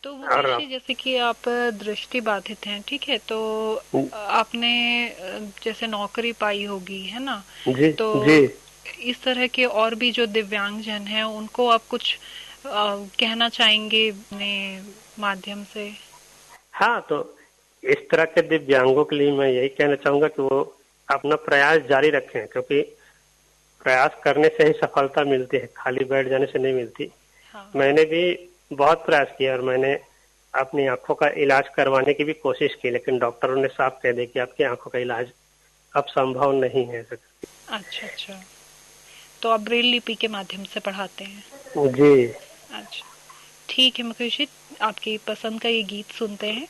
तो और मुकेश जी, जैसे कि आप दृष्टि बाधित हैं, ठीक है, तो आपने जैसे नौकरी पाई होगी, है ना? जी तो जी। इस तरह के और भी जो दिव्यांग जन हैं उनको आप कुछ कहना चाहेंगे अपने माध्यम से? हाँ, तो इस तरह के दिव्यांगों के लिए मैं यही कहना चाहूंगा कि वो अपना प्रयास जारी रखें, क्योंकि प्रयास करने से ही सफलता मिलती है, खाली बैठ जाने से नहीं मिलती। हाँ। मैंने भी बहुत प्रयास किया और मैंने अपनी आंखों का इलाज करवाने की भी कोशिश की, लेकिन डॉक्टरों ने साफ कह दिया कि आपकी आंखों का इलाज अब संभव नहीं है। अच्छा अच्छा। तो आप ब्रेल लिपि के माध्यम से पढ़ाते हैं? जी। अच्छा। ठीक है मुकेश जी, आपकी पसंद का ये गीत सुनते हैं।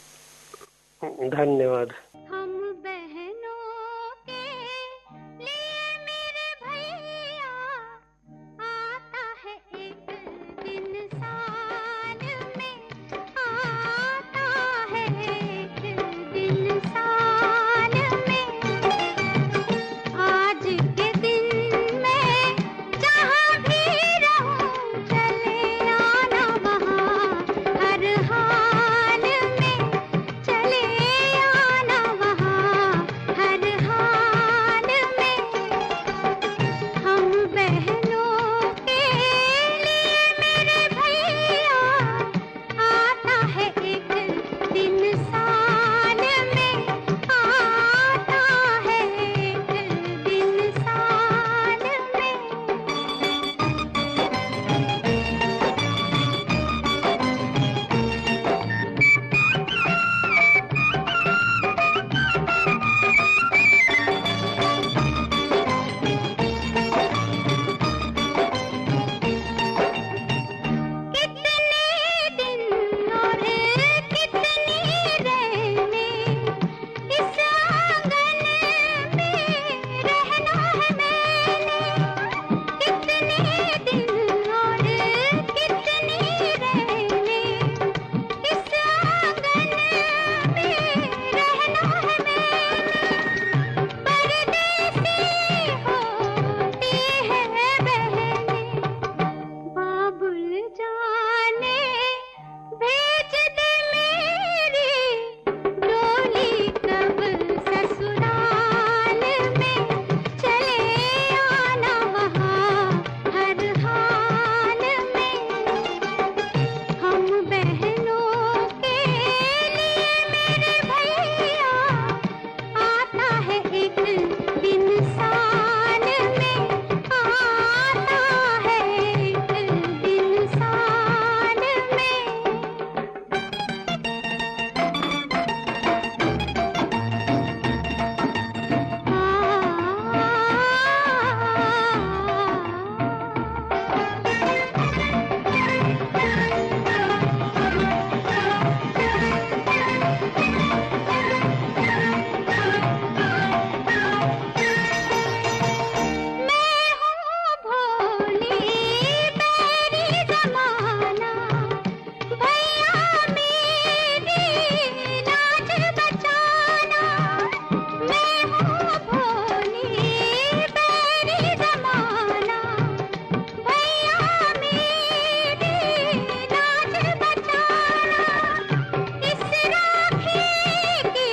धन्यवाद। हम बहनों के लिए मेरे भैया आता है एक दिन साल में, आता है एक दिन साल में। आज के दिन मैं जहाँ भी रहूँ चले आना वहाँ, हर हाल में चले आना वहाँ, हर हाल में। हम बहनों के लिए मेरे भैया आता है एक दिन साल में, आता है एक दिन साल में। कितने दिन और कितनी रैने इस आंगन में रहना है मैंने। कितने दिन और कितनी रैने इस आंगन में रहना है मैंने। परदेसी होती है बहनें, बाबुल जाने भेज दे मेरी डोली कब ससुराल में, चले आना वहाँ हर हाल में। हम बहनों के लिए मेरे भैया आता है एक दिन साल में, आता है एक दिन साल में। मैं हूँ भोली बैरी जमाना, भैया मेरी लाज बचाना। मैं हूँ भोली बैरी जमाना, भैया मेरी लाज बचाना। इस राखी की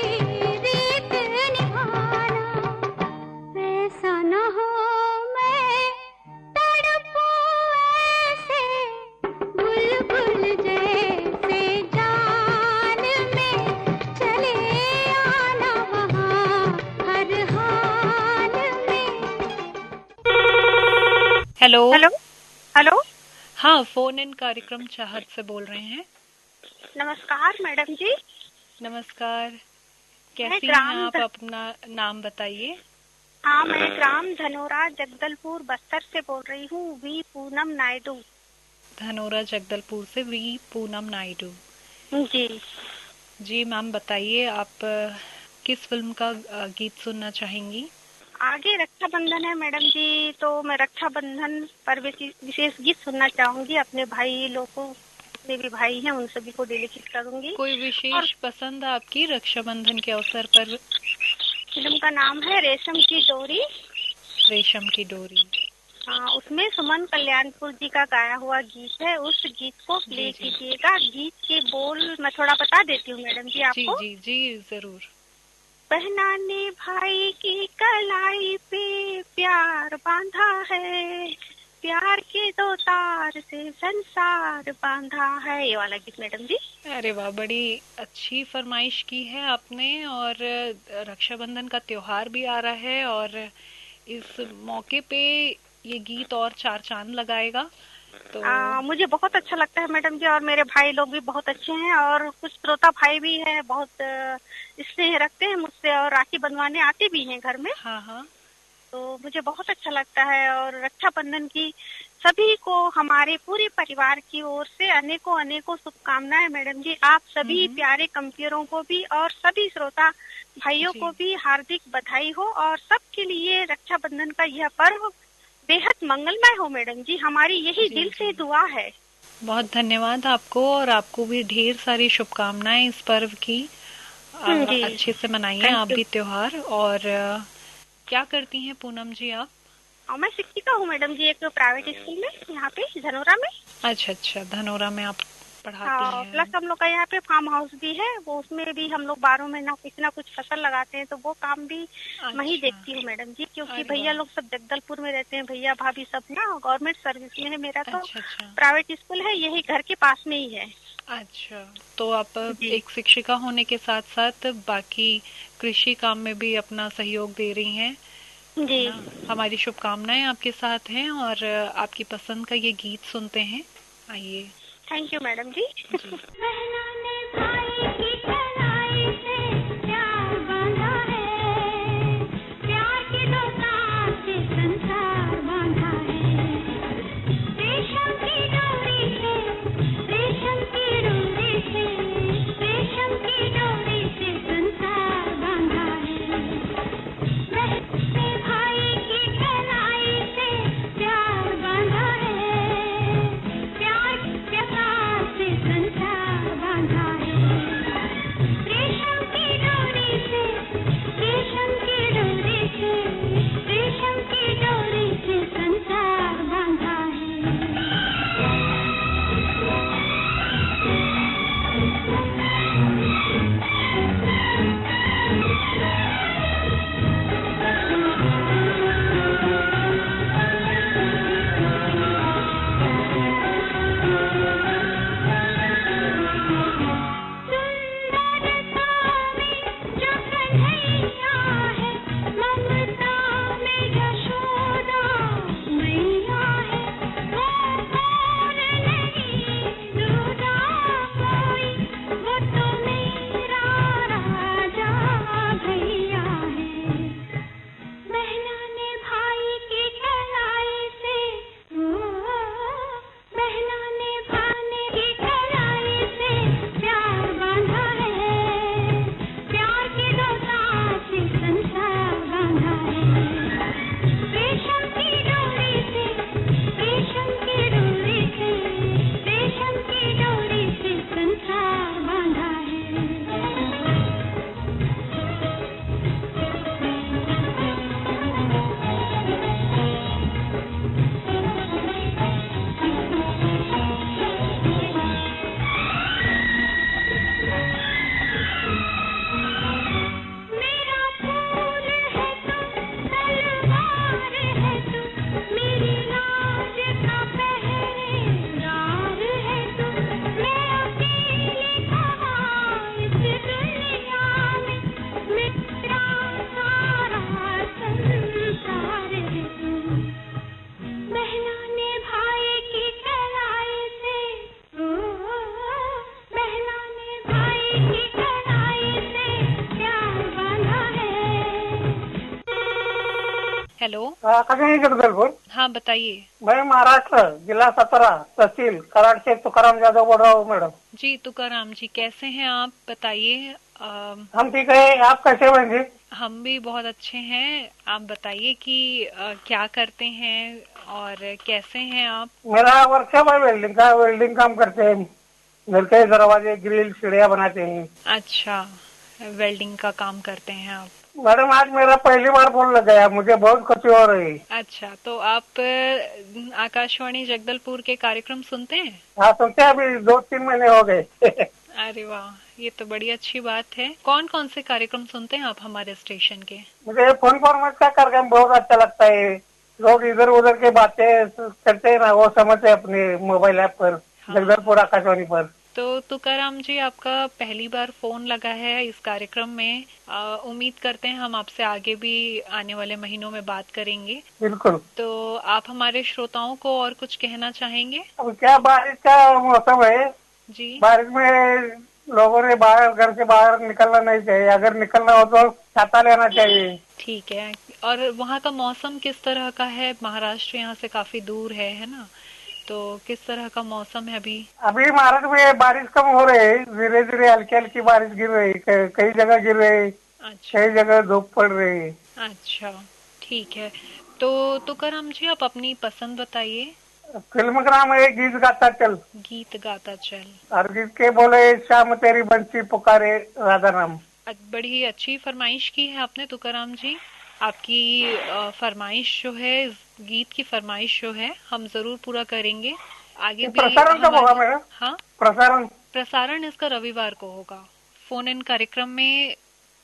रीत निभाना, ऐसा न हो मैं तड़पूं ऐसे बुलबुल जैसे जाल में, चले आना वहाँ हर हाल में। हेलो। हेलो। हेलो। हाँ, फोन इन कार्यक्रम चाहत से बोल रहे हैं। नमस्कार मैडम जी। नमस्कार। मैं कैसी हैं ग्राम आप? अपना नाम बताइए। हाँ, मैं ग्राम धनोरा जगदलपुर बस्तर से बोल रही हूँ, वी पूनम नायडू। धनोरा जगदलपुर से वी पूनम नायडू। जी। जी मैम, बताइए आप किस फिल्म का गीत सुनना चाहेंगी? आगे रक्षाबंधन है मैडम जी, तो मैं रक्षाबंधन पर विशेष गीत सुनना चाहूंगी। अपने भाई लोगों, जितने भी भाई हैं उन सभी को डेडिकेट करूंगी। कोई और विशेष पसंद आपकी रक्षाबंधन के अवसर पर? फिल्म का नाम है रेशम की डोरी। रेशम की डोरी। हाँ, उसमें सुमन कल्याणपुर जी का गाया हुआ गीत है। उस गीत को जी प्ले जी। कीजिएगा। गीत के बोल मैं थोड़ा बता देती हूँ मैडम जी जी आपको। जी जी जरूर। बहना ने भाई की कलाई पे प्यार बांधा है, प्यार के दो तार से संसार बांधा है। ये वाला गीत मैडम जी। अरे वाह, बड़ी अच्छी फरमाइश की है आपने। और रक्षाबंधन का त्योहार भी आ रहा है और इस मौके पे ये गीत और चार चांद लगाएगा। तो मुझे बहुत अच्छा लगता है मैडम जी, और मेरे भाई लोग भी बहुत अच्छे हैं, और कुछ श्रोता भाई भी हैं, बहुत स्नेह रखते हैं मुझसे और राखी बनवाने आते भी हैं घर में। हाँ हाँ तो मुझे बहुत अच्छा लगता है। और रक्षाबंधन की सभी को हमारे पूरे परिवार की ओर से अनेकों अनेकों शुभकामनाएं मैडम जी। आप सभी प्यारे कंपेयरों को भी और सभी श्रोता भाइयों जी को भी हार्दिक बधाई हो, और सबके लिए रक्षाबंधन का यह पर्व बेहद मंगलमय हो मैडम जी। हमारी यही जी दिल जी से दुआ है। बहुत धन्यवाद आपको, और आपको भी ढेर सारी शुभकामनाएं इस पर्व की। जी अच्छे से मनाइए थैंक आप यू। भी त्योहार। और क्या करती हैं पूनम जी आप? और मैं शिक्षिका हूँ मैडम जी, एक प्राइवेट स्कूल में यहाँ पे धनोरा में। अच्छा अच्छा, धनोरा में आप पढ़ाती हाँ, प्लस हैं। हम लोग का यहाँ पे फार्म हाउस भी है, वो उसमें भी हम लोग 12 महीना कुछ ना कुछ फसल लगाते हैं, तो वो काम भी मैं ही अच्छा, देखती हूँ मैडम जी। क्योंकि अरे भैया वाह, लोग सब जगदलपुर में रहते हैं, भैया भाभी सब ना गवर्नमेंट सर्विस में है। मेरा तो अच्छा अच्छा प्राइवेट स्कूल है, यही घर के पास में ही है। अच्छा। तो आप जी एक शिक्षिका होने के साथ साथ बाकी कृषि काम में भी अपना सहयोग दे रही हैं, है जी। ना? हमारी शुभकामनाएं आपके साथ हैं, और आपकी पसंद का ये गीत सुनते हैं। आइए। थैंक यू मैडम जी। जी। बहना ने भाई की कलाई से प्यार बांधा है, प्यार की दो तार से संसार बांधा है। रेशम की डोरी से, रेशम की डोरी से, रेशम की डोरी से संसार बांधा है। बहना ने भाई की कलाई से प्यार बांधा है, प्यार के तार से संसार बांधा है। रेशम की डोरी से, रेशम की डोरी से, रेशम की डोरी से संसार बांधा है। सुंदरता में जो कन्हैया है, ममता में यशोदा मैया है। वो और नहीं दूजा कोई, वो तो मेरा राजा भैया है। बहना ने भाई की कलाई से, बहना ने भाई की कलाई से प्यार बांधा है, प्यार के दो तार से संसार बांधा है। रेशम की डोरी से, रेशम की डोरी से, रेशम की डोरी से संसार बांधा है। मेरा फूल है तू, तलवार है तू, मेरी लाज का पहरेदार है तू। मैं अकेली कहाँ इस दुनिया में, मेरा सारा संसार है तू। बहना ने भाई की कलाई से, बहना ने भाई की कलाई से प्यार बांधा है। हेलो। कभी जगदलपुर। हाँ बताइए। मैं महाराष्ट्र जिला सातारा तहसील कराड़ से तुकाराम यादव बोल रहा हूँ मैडम। जी तुकाराम जी, कैसे हैं आप? बताइए। हम ठीक है, आप कैसे बहन जी? हम भी बहुत अच्छे हैं। आप बताइए कि क्या करते हैं और कैसे हैं आप? मेरा वर्कशॉप है वेल्डिंग का, वेल्डिंग काम करते हैं। घर के दरवाजे ग्रिल सीढ़ियाँ बनाते हैं। अच्छा, वेल्डिंग का काम करते हैं आप। मैडम आज मेरा पहली बार फोन लग गया, मुझे बहुत खुशी हो रही। अच्छा, तो आप आकाशवाणी जगदलपुर के कार्यक्रम सुनते हैं? हाँ सुनते हैं, अभी 2-3 महीने हो गए। अरे वाह, ये तो बड़ी अच्छी बात है। कौन कौन से कार्यक्रम सुनते हैं आप हमारे स्टेशन के? मुझे फोन फॉर्मेट का कार्यक्रम बहुत अच्छा लगता है। लोग इधर उधर के बातें करते हैं ना, वो समझते हैं अपने मोबाइल ऐप पर, हाँ। जगदलपुर आकाशवाणी पर। तो तुकाराम जी, आपका पहली बार फोन लगा है इस कार्यक्रम में। उम्मीद करते हैं हम आपसे आगे भी आने वाले महीनों में बात करेंगे। बिल्कुल। तो आप हमारे श्रोताओं को और कुछ कहना चाहेंगे? अब क्या, बारिश का मौसम है। जी। बारिश में लोगों ने बाहर, घर से बाहर निकलना नहीं चाहिए। अगर निकलना हो तो छाता लेना चाहिए। ठीक है। और वहाँ का मौसम किस तरह का है? महाराष्ट्र यहाँ से काफी दूर है ना? तो किस तरह का मौसम है अभी? अभी महाराष्ट्र में बारिश कम हो रही है, धीरे धीरे हल्की हल्की बारिश गिर रही है। कई जगह गिर रही है, अच्छा कई जगह धूप पड़ रही है। अच्छा, ठीक है। तो तुकाराम जी, आप अपनी पसंद बताइए। फिल्म का नाम है गीत गाता चल। गीत गाता चल। और गीत के बोले, शाम तेरी बंसी पुकारे राधा नाम। बड़ी अच्छी फरमाइश की है आपने तुकाराम जी। आपकी फरमाइश जो है, इस गीत की फरमाइश जो है, हम जरूर पूरा करेंगे। आगे भी प्रसारण कब होगा मेरा? हाँ, प्रसारण इसका रविवार को होगा। फोन इन कार्यक्रम में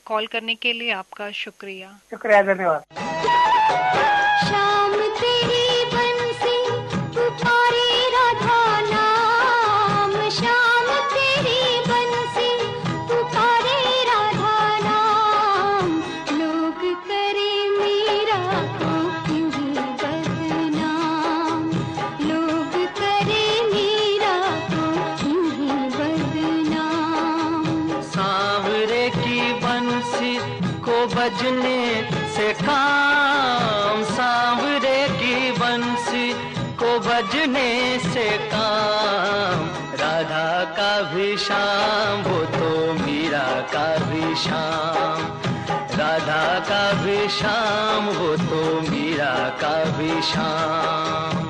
कॉल करने के लिए आपका शुक्रिया। शुक्रिया, धन्यवाद। शाम तेरी बंसी पुकारे राधा नाम, शाम तेरी बंसी पुकारे राधा नाम, लोग करे मीरा को क्यों बदनाम, लोग करे मीरा को क्यों बदनाम। सांवरे की बंसी को बजने से काम, सांवरे की बंसी को बजने से काम, राधा का भी शाम वो तो मीरा का भी शाम, राधा का भी शाम वो तो मीरा का भी शाम।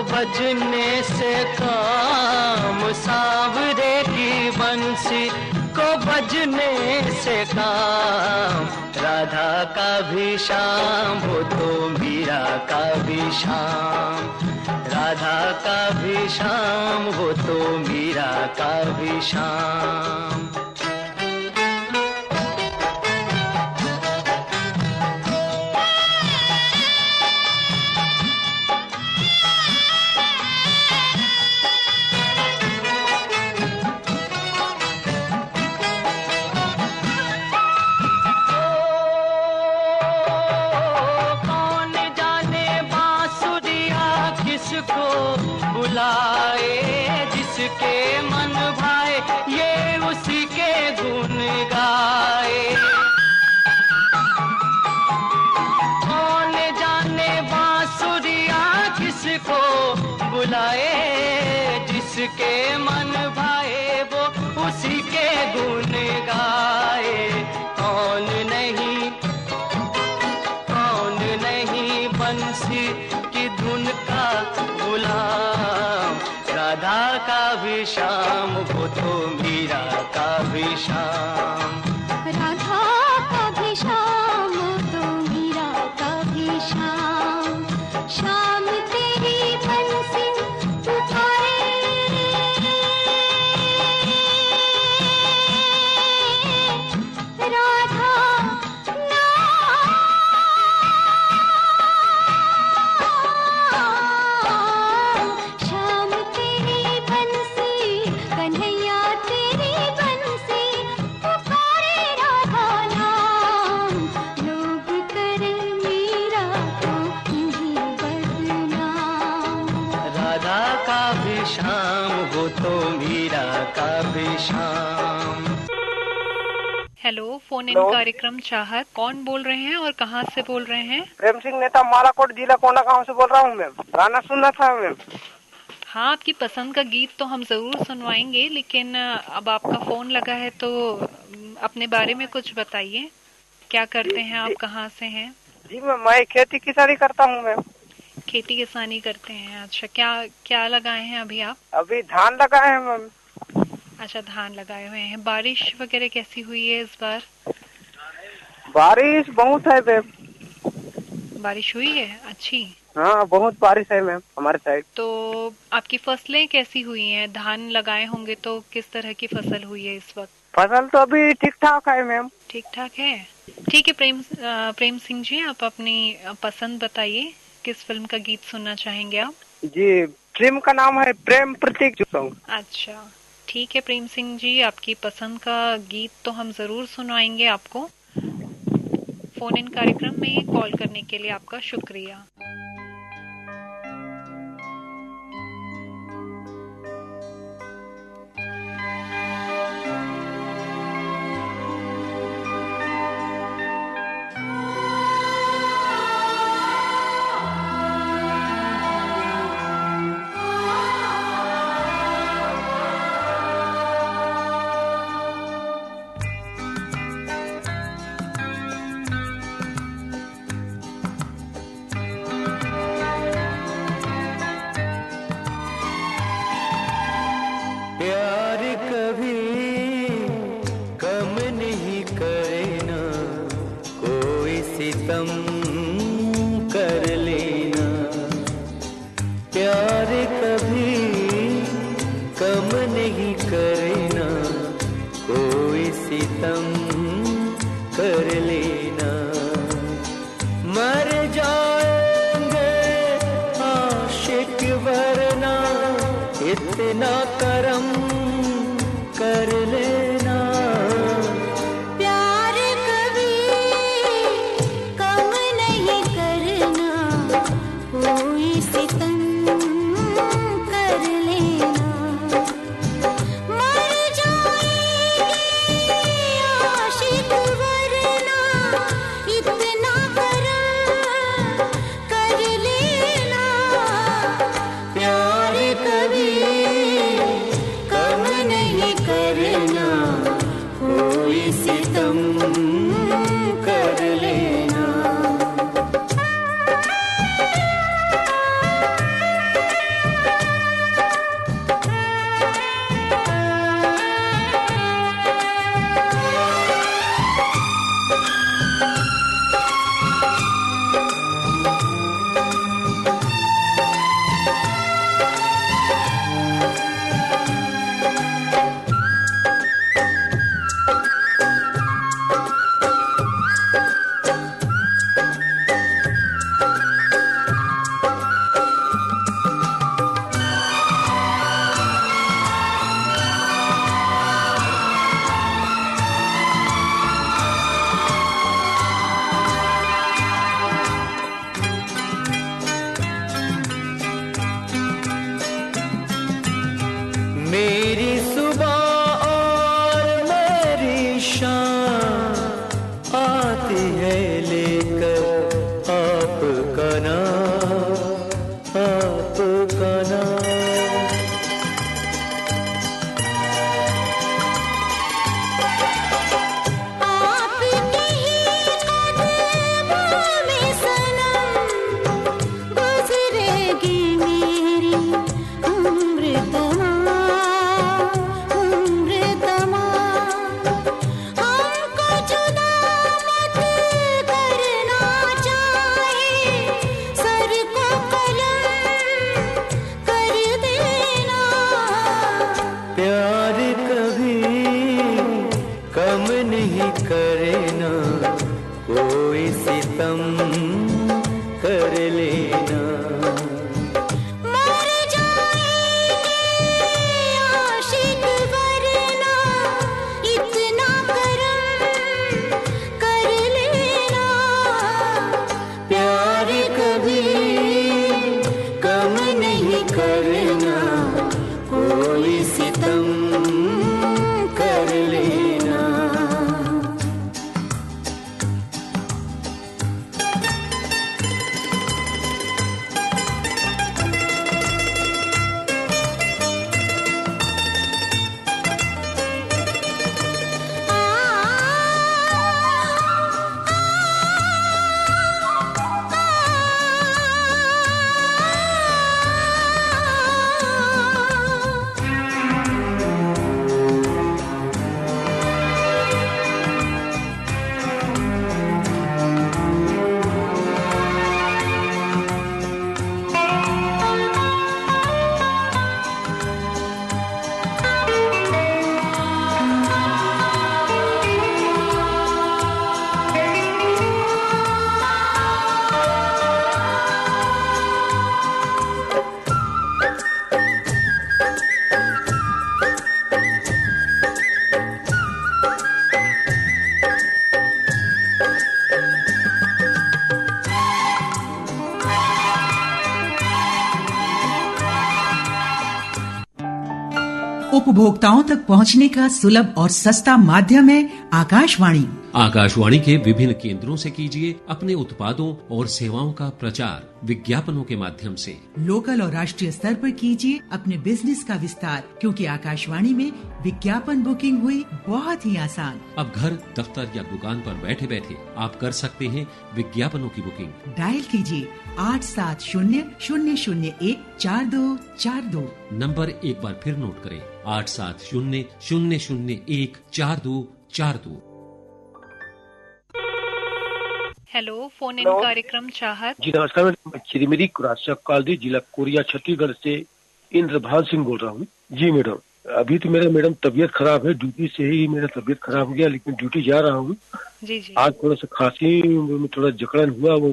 बजने से काम, सांवरे की बंसी को बजने से काम, राधा का भी शाम वो तो मीरा का भी शाम, राधा का भी शाम वो तो मीरा का भी शाम। बुलाए जिसके मन भाए ये उसी के गुण गाए, कौन जाने बांसुरिया किसको बुलाए, जिसके मन भाए वो उसी के गुण गाए। कौन नहीं बंसी की धुन का गुलाम, राधा का भी शाम वो तो मीरा का भी शाम, राधा का भी शाम तो मीरा का भी शाम, शाम तेरी बंसी पुकारे राधा नाम। भी शाम, वो तो मीरा का भी शाम। Hello, phone in hello. कार्यक्रम चाहत, कौन बोल रहे हैं और कहाँ से बोल रहे हैं? प्रेम सिंह नेता, मालाकोट, जिला कोंडा गांव से बोल रहा हूँ मैम। गाना सुनना था मैम। हाँ, आपकी पसंद का गीत तो हम जरूर सुनवाएंगे, लेकिन अब आपका फोन लगा है तो अपने बारे में कुछ बताइए। क्या करते हैं आप, कहाँ से हैं? जी मैम, मैं खेती किसानी करता हूँ मैम। खेती किसानी करते हैं, अच्छा। क्या क्या लगाए हैं अभी आप? अभी धान लगाए हैं मैम। अच्छा, धान लगाए हुए हैं। बारिश वगैरह कैसी हुई है इस बार? बारिश बहुत है मैम। बारिश हुई है अच्छी? हाँ, बहुत बारिश है मैम हमारे साइड। तो आपकी फसलें कैसी हुई हैं? धान लगाए होंगे तो किस तरह की फसल हुई है इस वक्त? फसल तो अभी ठीक ठाक है मैम। ठीक ठाक है। ठीक है प्रेम सिंह जी, आप अपनी पसंद बताइए। किस फिल्म का गीत सुनना चाहेंगे आप? जी, फिल्म का नाम है प्रेम प्रतीक सॉन्ग। अच्छा, ठीक है प्रेम सिंह जी, आपकी पसंद का गीत तो हम जरूर सुनवाएंगे आपको। फोन इन कार्यक्रम में कॉल करने के लिए आपका शुक्रिया। प्यार कभी कम नहीं करे ना, कोई सितम कर लेना। प्यार कभी कम नहीं करे ना, कोई सितम कर लेना। मर जाएंगे आशिक वरना, इतना करम कर लेना। प्यार कभी कम नहीं करना, कोई सितम कर लेना। मर जाएंगे आशिक वरना, इतना करम कर लेना। प्यार कभी कम नहीं करना, कोई सितम कर लेना। मेरी सुबह और मेरी शाम आती है लेकर आपका नाम, आपका नाम। आपके ही कदमों में सनम गुजरेगी मेरी उम्र तमाम, उम्र तमाम। हमको जुदा मत करना चाहे, सर को कलम कर देना। प्यार कभी कम नहीं करे ना, कोई सितम कर लेना। मर जाएंगे आशिक वरना, इतना करम कर लेना। प्यार कभी कम नहीं करना, उपभोक्ताओं तक पहुंचने का सुलभ और सस्ता माध्यम है आकाशवाणी। आकाशवाणी के विभिन्न केंद्रों से कीजिए अपने उत्पादों और सेवाओं का प्रचार विज्ञापनों के माध्यम से। लोकल और राष्ट्रीय स्तर पर कीजिए अपने बिजनेस का विस्तार, क्योंकि आकाशवाणी में विज्ञापन बुकिंग हुई बहुत ही आसान। अब घर, दफ्तर या दुकान पर बैठे बैठे आप कर सकते हैं विज्ञापनों की बुकिंग। डायल कीजिए 8700014242। नंबर एक बार फिर नोट करें, 8700014242। हेलो, फोन इन कार्यक्रम चाहत। जी नमस्कार, मैं चिरमिरी कुराशा कॉलोनी, जिला कोरिया, छत्तीसगढ़ से इंद्रभान सिंह बोल रहा हूँ। जी मैडम, अभी तो मेरा मैडम तबीयत खराब है, ड्यूटी से ही मेरा तबीयत खराब हो गया, लेकिन ड्यूटी जा रहा हूँ। जी जी। आज थोड़ा सा खांसी में थोड़ा जकड़न हुआ, वो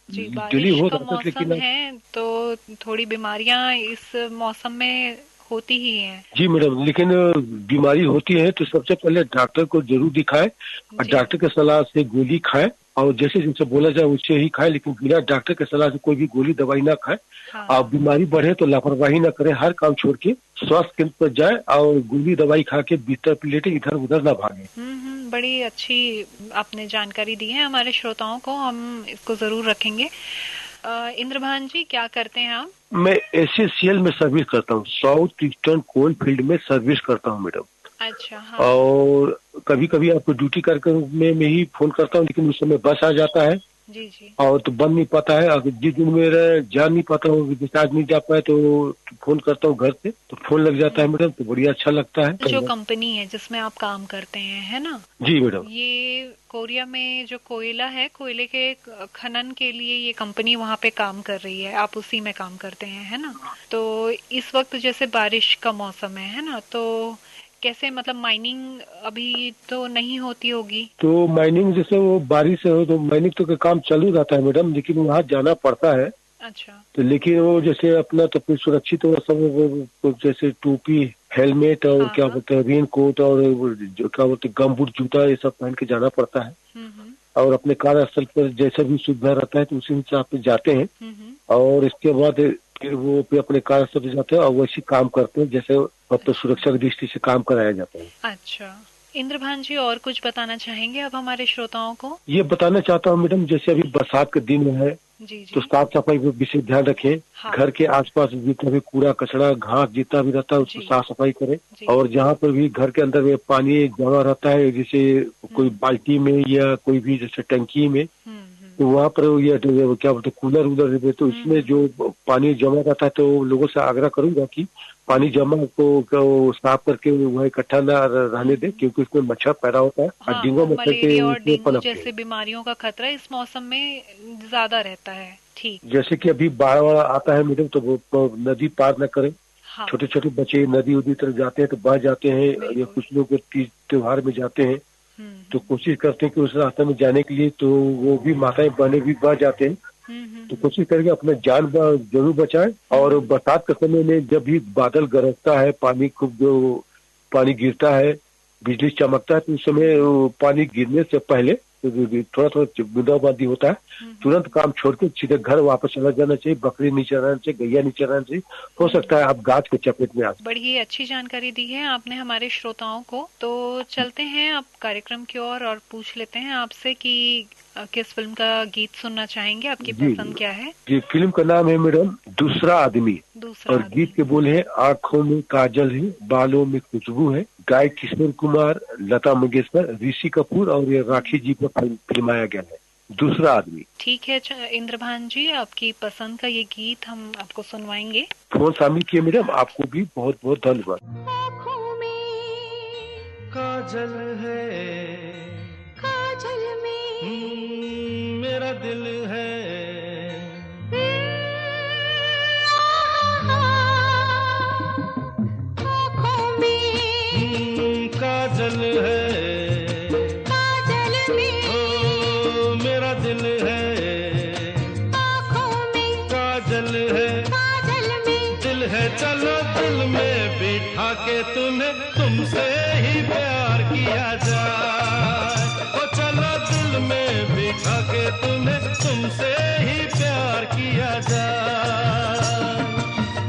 जी, डेली बारिश हो का रहा था, मौसम लेकिन है तो थोड़ी बीमारियां इस मौसम में होती ही हैं। जी मैडम, लेकिन बीमारी होती है तो सबसे पहले डॉक्टर को जरूर दिखाए और जी। डॉक्टर के सलाह से गोली खाए, और जैसे जिनसे बोला जाए उससे ही खाए, लेकिन बिना डॉक्टर के सलाह से कोई भी गोली दवाई ना खाए। हाँ। और बीमारी बढ़े तो लापरवाही ना करे, हर काम छोड़ के स्वास्थ्य केंद्र पर जाए और गोली दवाई खा के बिस्तर पर लेटे इधर उधर ना भागे। बड़ी अच्छी आपने जानकारी दी है हमारे श्रोताओं को, हम इसको जरूर रखेंगे। इंद्रभान जी, क्या करते हैं आप? मैं एसएससीएल में सर्विस करता हूँ, साउथ ईस्टर्न कोल फील्ड में सर्विस करता हूँ मैडम। अच्छा। हाँ। और कभी कभी आपको ड्यूटी कार्यक्रम में ही फोन करता हूँ, लेकिन उस समय बस आ जाता है। जी जी। और तो बन नहीं पाता है, अगर जिस दिन मेरा जा नहीं पाता हूँ, डिस्चार्ज नहीं जा पाए तो फोन करता हूँ घर से, तो फोन लग जाता है मैडम, तो बढ़िया अच्छा लगता है। जो कंपनी है जिसमें आप काम करते हैं, है ना? जी मैडम। ये कोरिया में जो कोयला है, कोयले के खनन के लिए ये कंपनी वहाँ पे काम कर रही है, आप उसी में काम करते हैं, है ना? तो इस वक्त जैसे बारिश का मौसम है ना, तो कैसे, मतलब माइनिंग अभी तो नहीं होती होगी? तो माइनिंग जैसे वो बारिश हो तो माइनिंग तो का काम चालू रहता है मैडम, लेकिन वहाँ जाना पड़ता है। अच्छा। तो लेकिन वो जैसे अपना तो फिर सुरक्षित हो सब, वो जैसे टोपी, हेलमेट और क्या बोलते हैं रेन कोट और जो क्या बोलते हैं गमबूट, जूता, ये सब पहन के जाना पड़ता है। और अपने कार्यस्थल पर जैसा भी सुविधा रहता है तो उसी हिसाब से जाते हैं, और इसके बाद फिर वो पे अपने कार्यस्थल पे जाते हैं और वैसे काम करते हैं जैसे तो सुरक्षा की दृष्टि से काम कराया जाता है। अच्छा इंद्रभान जी, और कुछ बताना चाहेंगे अब हमारे श्रोताओं को? ये बताना चाहता हूँ मैडम, जैसे अभी बरसात के दिन में है, जी जी। तो साफ सफाई पर विशेष ध्यान रखें। हाँ। घर के आसपास जितना भी कूड़ा कचरा घास जितना भी रहता है उसको साफ सफाई करें। और जहाँ पर भी घर के अंदर में पानी जमा रहता है, जैसे कोई बाल्टी में या कोई भी जैसे टंकी में, तो वहाँ पर ये क्या बोलते कूलर उलर, तो इसमें जो पानी जमा रहता है, तो लोगों से आग्रह करूंगा कि पानी जमा को साफ करके वह इकट्ठा न रहने दे, क्योंकि उसमें मच्छर पैदा होता है। हाँ, और डेंगू मच्छर मलेरिया और डेंगू के जैसे बीमारियों का खतरा इस मौसम में ज्यादा रहता है। ठीक। जैसे कि अभी बाढ़ आता है मैडम, तो वो नदी पार न करें। हाँ। छोटे छोटे बच्चे नदी उदी तरफ जाते हैं तो बह जाते हैं, या कुछ लोग तीज त्योहार में जाते हैं तो कोशिश करते हैं कि उस रास्ते में जाने के लिए, तो वो भी माताएं बहने भी बह जाते हैं। तो कोशिश करके अपना जान जरूर बचाएं। और बरसात के समय में जब भी बादल गरजता है, पानी खूब जो पानी गिरता है, बिजली चमकता है, तो उस समय पानी गिरने से पहले थोड़ा थोड़ा बूंदाबांदी होता है, तुरंत काम छोड़ के सीधे घर वापस चला जाना चाहिए। बकरी नहीं चराना चाहिए, गैया नहीं चराना चाहिए, हो सकता है आप गाछ के चपेट में आ। बड़ी अच्छी जानकारी दी है आपने हमारे श्रोताओं को। तो चलते हैं अब कार्यक्रम की ओर और पूछ लेते हैं आपसे कि किस फिल्म का गीत सुनना चाहेंगे, आपकी पसंद क्या है? जी, फिल्म का नाम है मैडम दूसरा आदमी, और गीत के बोल है आँखों में काजल है, बालों में खुशबू है, गायक किशोर कुमार, लता मंगेशकर, ऋषि कपूर और ये राखी जी पर फिल्माया गया है दूसरा आदमी। ठीक है इंद्रभान जी, आपकी पसंद का ये गीत हम आपको सुनवाएंगे। फोन शामिल किए मैडम, आपको भी बहुत बहुत धन्यवाद। आँखों में काजल है, काजल में मेरा दिल है, आँखों में काजल है, काजल में ओ मेरा दिल है, आँखों में काजल है, काजल में दिल है, चलो दिल में बिठा के तुम्हें तुमसे ही प्यार किया जाए, ओ चलो दिल में बिठा के तुम्हें तुमसे ही प्यार किया जाए,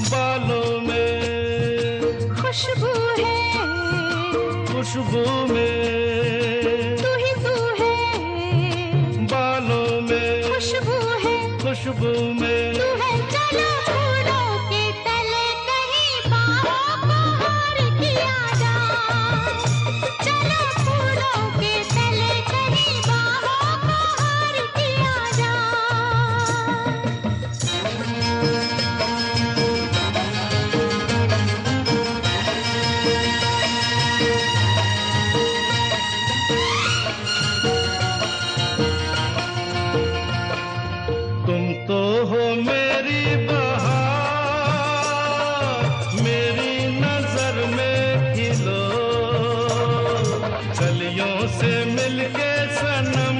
बालों में खुशबू में। तू है चलो फूलों के तले कहीं बाहों को हार किया जाए। चलो फूलों के तले कहीं बाहों को हार किया जाए। तुम तो हो मेरी बहार, मेरी नजर में खिलो, कलियों से मिलके सनम,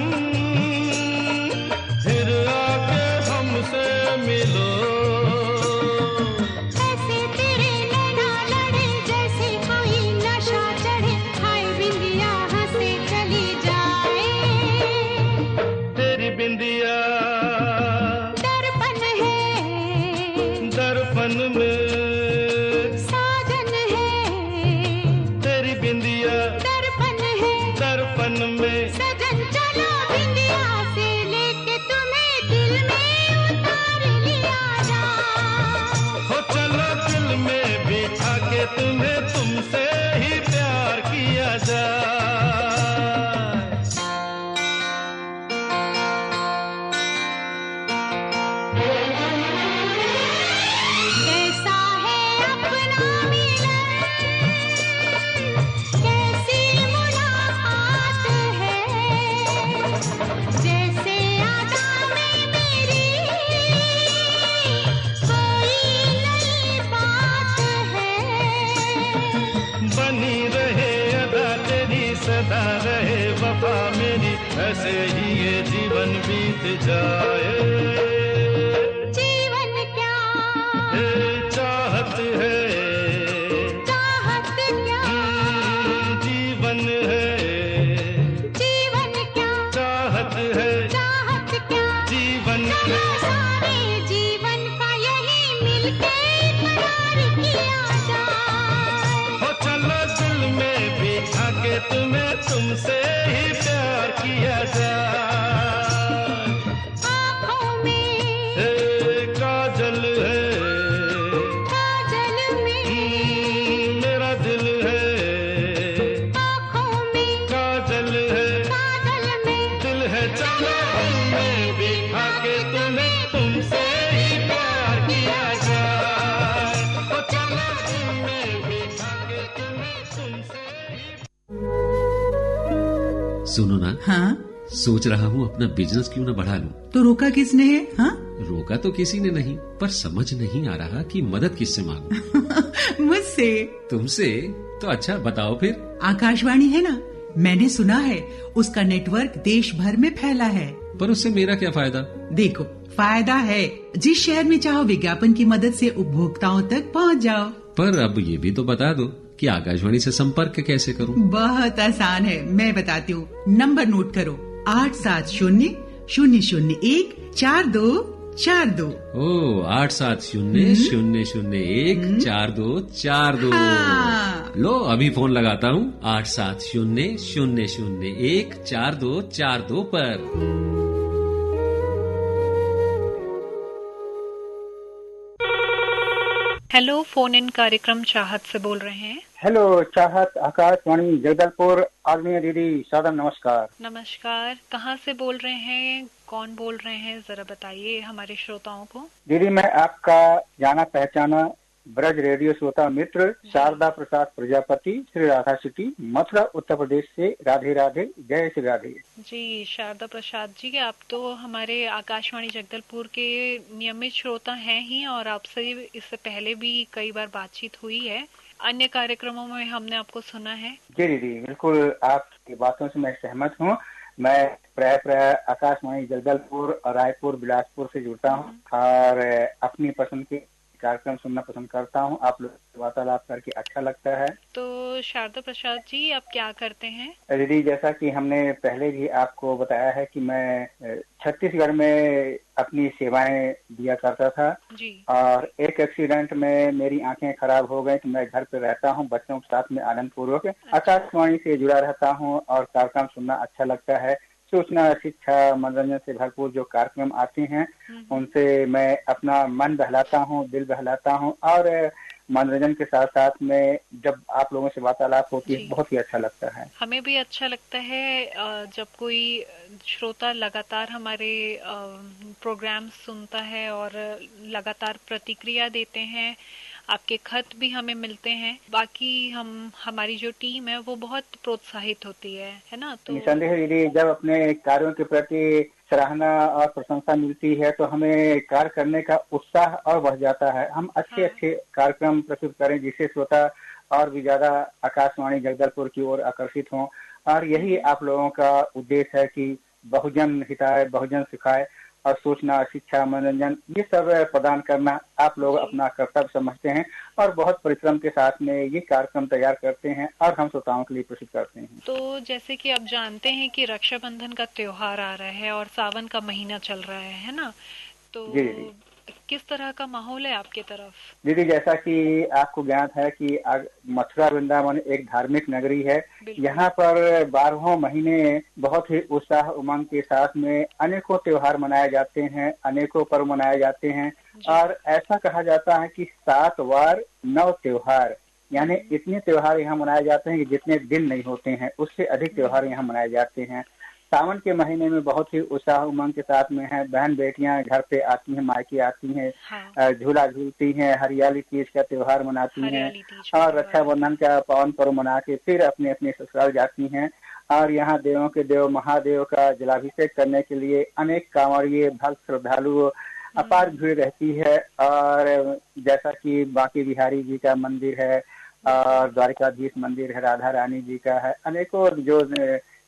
फिर आके हमसे मिलो। ऐसे तेरे नैना लड़े जैसे कोई नशा चढ़े, हाय बिंदिया हंसे चली जाए। तेरी बिंदिया दर्पण है, दर्पण में, साजन है। तेरी बिंदिया दर्पण है, दर्पण में। सजन चलो बिंदिया से लेके तुम्हें दिल में उतार लिया जाए। हो चलो दिल में बिठा के तुम्हें तुमसे ही प्यार किया जाए। कैसा है अपना मिलन, कैसी मुलाकात है। जैसे आदा में मेरी कोई नई बात है। बनी रहे अदा तेरी, सदा रहे वफा मेरी, ऐसे ही ये जीवन बीत जाए। जीवन क्या, ये चाहत है, चाहत क्या, जीवन है, जीवन क्या, चाहत है, चाहत क्या। जीवन चलो है। सारे जीवन का यही मिलके इकरार किया जाए। हो चलो दिल में बिठा के तुम्हें तुमसे ही प्यार किया जाए। आँखों में हे काजल है, काजल में, मेरा दिल है, आँखों में काजल है, काजल में। दिल है। चलो दिल में बिठा के तुम्हें तुमसे ही प्यार किया जाए। हो चलो दिल में बिठा के तुम्हें तुमसे ही। सुनो ना, हाँ सोच रहा हूँ अपना बिजनेस क्यों न बढ़ा लूं। तो रोका किसने है? हाँ रोका तो किसी ने नहीं, पर समझ नहीं आ रहा कि मदद किससे मांगूं। मुझसे। तुमसे? तो अच्छा बताओ फिर। आकाशवाणी है ना, मैंने सुना है उसका नेटवर्क देश भर में फैला है। पर उससे मेरा क्या फायदा? देखो, फायदा है, जिस शहर में चाहो विज्ञापन की मदद से उपभोक्ताओं तक पहुंच जाओ। पर अब ये भी तो बता दो कि आकाशवाणी से संपर्क कैसे करूं? बहुत आसान है, मैं बताती हूँ। नंबर नोट करो, 870-001-4242। ओ 870-001-4242। हाँ। लो अभी फोन लगाता हूँ 870-001-4242 पर। हेलो, फोन इन कार्यक्रम चाहत से बोल रहे हैं। हेलो चाहत, आकाशवाणी जगदलपुर, आदरणीय दीदी सादर नमस्कार। नमस्कार, कहाँ से बोल रहे हैं, कौन बोल रहे हैं, जरा बताइए हमारे श्रोताओं को। दीदी मैं आपका जाना पहचाना ब्रज रेडियो श्रोता मित्र शारदा प्रसाद प्रजापति, श्री राधा सिटी, मथुरा, उत्तर प्रदेश से। राधे राधे, जय श्री राधे। जी शारदा प्रसाद जी, आप तो हमारे आकाशवाणी जगदलपुर के नियमित श्रोता हैं ही, और आपसे इससे पहले भी कई बार बातचीत हुई है, अन्य कार्यक्रमों में हमने आपको सुना है। जी दीदी, बिल्कुल आपकी बातों से मैं सहमत हूँ। मैं प्राय आकाशवाणी जगदलपुर और रायपुर, बिलासपुर से जुड़ता हूँ और अपनी पसंद के कार्यक्रम सुनना पसंद करता हूँ। आप लोग से वार्तालाप करके अच्छा लगता है। तो शारदा प्रसाद जी, आप क्या करते हैं? दीदी, जैसा कि हमने पहले भी आपको बताया है कि मैं छत्तीसगढ़ में अपनी सेवाएं दिया करता था जी। और एक एक्सीडेंट में मेरी आंखें खराब हो गई, तो मैं घर पे रहता हूँ, बच्चों के साथ में आनंद पूर्वक आकाशवाणी से जुड़ा रहता हूँ और कार्यक्रम सुनना अच्छा लगता है। सूचना, शिक्षा, मनोरंजन से भरपूर जो कार्यक्रम आते हैं उनसे मैं अपना मन बहलाता हूँ, दिल बहलाता हूँ, और मनोरंजन के साथ साथ में जब आप लोगों से वार्तालाप होती है बहुत ही अच्छा लगता है। हमें भी अच्छा लगता है जब कोई श्रोता लगातार हमारे प्रोग्राम सुनता है और लगातार प्रतिक्रिया देते हैं। आपके खत भी हमें मिलते हैं। बाकी हमारी जो टीम है वो बहुत प्रोत्साहित होती है ना। तो निसंदेह दीदी, जब अपने कार्यों के प्रति सराहना और प्रशंसा मिलती है तो हमें कार्य करने का उत्साह और बढ़ जाता है। हम अच्छे अच्छे कार्यक्रम प्रस्तुत करें जिससे श्रोता और भी ज्यादा आकाशवाणी जगदलपुर की ओर आकर्षित हों, और यही आप लोगों का उद्देश्य है कि बहुजन हिताय, बहुजन सिखाए, और सूचना, शिक्षा, मनोरंजन ये सब प्रदान करना आप लोग अपना कर्तव्य समझते हैं और बहुत परिश्रम के साथ में ये कार्यक्रम तैयार करते हैं और हम श्रोताओं के लिए प्रस्तुत करते हैं। तो जैसे कि आप जानते हैं कि रक्षाबंधन का त्योहार आ रहा है और सावन का महीना चल रहा है ना, तो जी। किस तरह का माहौल है आपके तरफ? दीदी, जैसा कि आपको ज्ञात है कि मथुरा वृंदावन एक धार्मिक नगरी है। यहाँ पर 12 महीने बहुत ही उत्साह उमंग के साथ में अनेकों त्योहार मनाए जाते हैं, अनेकों पर्व मनाए जाते हैं, और ऐसा कहा जाता है कि 7 वार 9 त्योहार, यानी इतने त्योहार यहाँ मनाए जाते हैं कि जितने दिन नहीं होते हैं उससे अधिक त्योहार यहाँ मनाए जाते हैं। सावन के महीने में बहुत ही उत्साह उमंग के साथ में है, बहन बेटियां घर पे आती हैं, मायके आती हैं, झूला झूलती हैं, हरियाली तीज का त्योहार मनाती हैं, और रक्षाबंधन का पावन पर्व मना के फिर अपने अपने ससुराल जाती हैं। और यहाँ देवों के देव महादेव का जलाभिषेक करने के लिए अनेक कांवड़िए, भक्त, श्रद्धालु अपार भीड़ रहती है। और जैसा कि बांके बिहारी जी का मंदिर है और द्वारिकाधीश मंदिर है, राधा रानी जी का है, अनेकों जो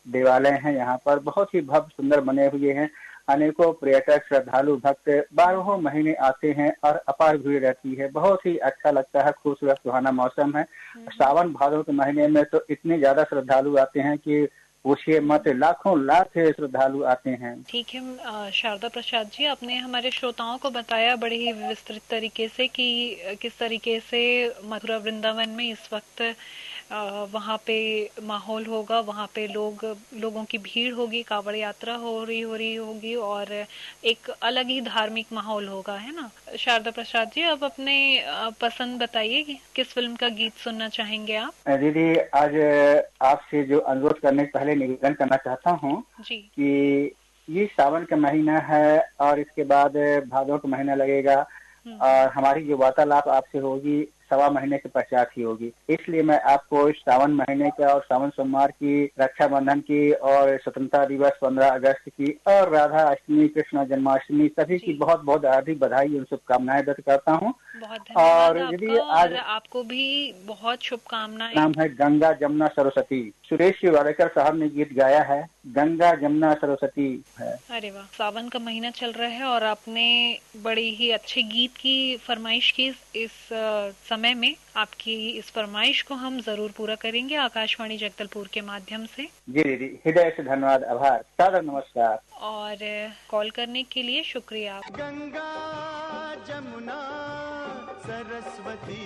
देवालय हैं यहाँ पर बहुत ही भव्य सुंदर बने हुए हैं। अनेकों पर्यटक, श्रद्धालु, भक्त 12 महीने आते हैं और अपार भीड़ रहती है। बहुत ही अच्छा लगता है, खूबसूरत सुहाना मौसम है। सावन भादों के महीने में तो इतने ज्यादा श्रद्धालु आते हैं कि पूछिए मत, लाखों लाख श्रद्धालु आते हैं। ठीक है शारदा प्रसाद जी, आपने हमारे श्रोताओं को बताया बड़े ही विस्तृत तरीके से कि किस तरीके से मथुरा वृंदावन में इस वक्त वहाँ पे माहौल होगा, वहाँ पे लोगों की भीड़ होगी, कांवड़ यात्रा हो रही होगी और एक अलग ही धार्मिक माहौल होगा, है ना। शारदा प्रसाद जी, अब अपने पसंद बताइए कि किस फिल्म का गीत सुनना चाहेंगे आप? दीदी, आज आपसे जो अनुरोध करने से पहले निवेदन करना चाहता हूँ कि ये सावन का महीना है और इसके बाद भादों का महीना लगेगा, और हमारी जो वार्तालाप आपसे होगी 1.25 महीने के पश्चात ही होगी। इसलिए मैं आपको इस सावन महीने का और सावन सोमवार की, रक्षाबंधन की और स्वतंत्रता दिवस 15 अगस्त की और राधा अष्टमी, कृष्ण जन्माष्टमी सभी की बहुत बहुत हार्दिक बधाई और शुभकामनाएं व्यक्त करता हूँ। और यदि आज आपको भी बहुत शुभकामनाएं। नाम है गंगा जमुना सरस्वती, सुरेश वाडेकर साहब ने गीत गाया है, गंगा जमुना सरस्वती है। अरे वाह, सावन का महीना चल रहा है और आपने बड़ी ही अच्छे गीत की फरमाइश की। इस समय में आपकी इस फरमाइश को हम जरूर पूरा करेंगे आकाशवाणी जगदलपुर के माध्यम से। जी दीदी, हृदय से धन्यवाद, आभार, सादर नमस्कार। और कॉल करने के लिए शुक्रिया। गंगा जमुना सरस्वती